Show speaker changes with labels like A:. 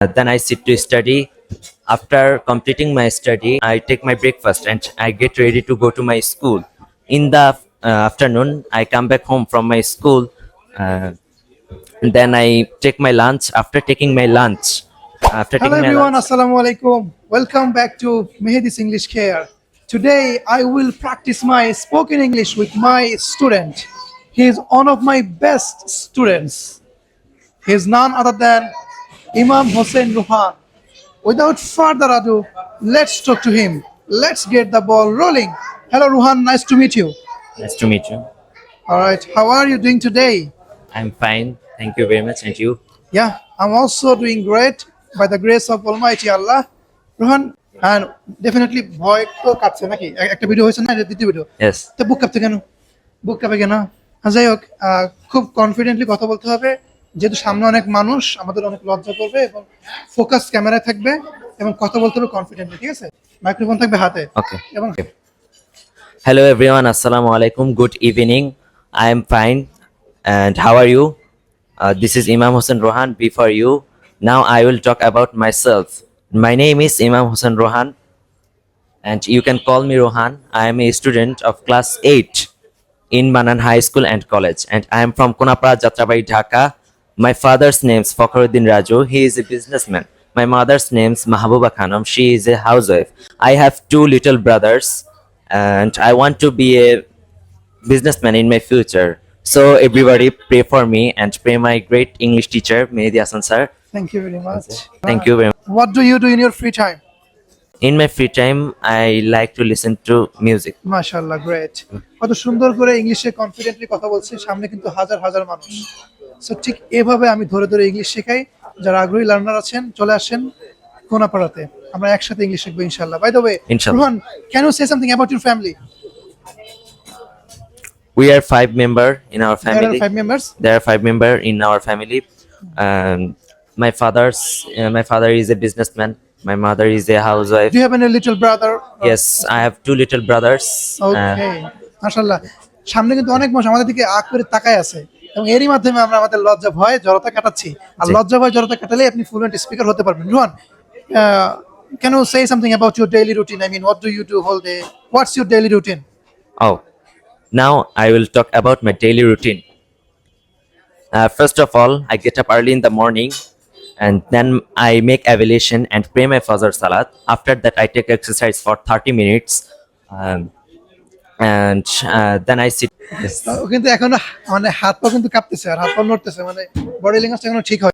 A: Then I sit to study. After completing my study, I take my breakfast and I get ready to go to my school. In the afternoon, I come back home from my school. Uh, and then I take my lunch. After
B: Hello
A: taking my
B: everyone,
A: lunch,
B: Assalamu alaikum. Welcome back to Mehdi's English Care. Today I will practice my spoken English with my student. He is one of my best students. He is none other than Imam Hossein Ruhan. Without further ado, let's talk to him. Let's get the ball rolling. Hello Ruhan, nice to meet you.
A: nice to meet you.
B: All right, how are you doing today?
A: I'm fine. Thank you very much. And you?
B: Yeah, I'm also doing great by the grace of Almighty Allah. Rohan and definitely ভয় তো কাঁপছে নাকি একটা video হয়েছে না এটা দ্বিতীয় video
A: Yes.
B: তো বুক কাঁপছে কেন বুক কাঁপে কেন যাই হোক খুব কনফিডেন্টলি কথা বলতে হবে যেহেতু সামনে অনেক মানুষ আমাদের অনেক লজ্জা করবে এবং ফোকাস ক্যামেরায় থাকবে এবং কথা বলতে হবে কনফিডেন্টলি ঠিক আছে মাইক্রোফোন থাকবে হাতে
A: Okay.
B: এবং
A: Hello everyone. Assalamu alaikum. Good evening. I am fine. And how are you? This is Imam Hossein Rohan before you. Now I will talk about myself. My name is Imam Hossein Rohan and you can call me Rohan. I am a student of class 8 in Manan High School and College and I am from Konapara, Jatrabai, Dhaka. My father's name is Fakhruddin Raju. He is a businessman. My mother's name is Mahabuba Khanum. She is a housewife. I have two little brothers and I want to be a businessman in my future. So everybody pray for me and pray my great English teacher, Mehdi Hasan sir.
B: Thank you very much
A: Thank you very much.
B: What do you do in your free time
A: In my free time, I like to listen to music.
B: মাশাআল্লাহ great কত সুন্দর করে ইংলিশে confidently কথা বলছে সামনে কিন্তু হাজার হাজার মানুষ সো ঠিক এভাবে আমি ধরে ধরে ইংলিশ শেখাই যারা আগ্রহী লার্নার আছেন চলে আসেন কোনাপাড়াতে আমরা একসাথে ইংলিশ শিখবো ইনশাআল্লাহ বাই দ্য ওয়ে
A: ইনশাআল্লাহ।
B: Rohan can you say something about your family
A: We are 5 members in our
B: there are
A: family.
B: 5 members
A: There are 5 members in our family. Um, my father is a businessman. My mother is a housewife.
B: Do you have any little brother
A: Yes, I have two little brothers.
B: Okay মাশাআল্লাহ সামনে কিন্তু অনেক মানুষ আমাদের দিকে আগ করে তাকায় আছে এবং এরই মাধ্যমে আমরা আমাদের লজ্জা ভয় জড়তা কাটাচ্ছি আর
A: জি।
B: লজ্জা ভয় জড়তা কাটালে আপনি ফ্লুয়েন্ট স্পিকার হতে পারবেন Rohan can you say something about your daily routine? I mean, what do you do whole day? What's your daily routine?
A: Oh, now I will talk about my daily routine. First of all, I get up early in the morning and then I make ablution and pray my Fajr Salat. After that, I take exercise for 30 minutes. And then I sit. Yes.
B: কিন্তু এখনো মানে হাত পা কিন্তু কাঁপতেছে আর হাত পা নড়তেছে মানে বডি ল্যাঙ্গুয়েজটা এখনো ঠিক হয়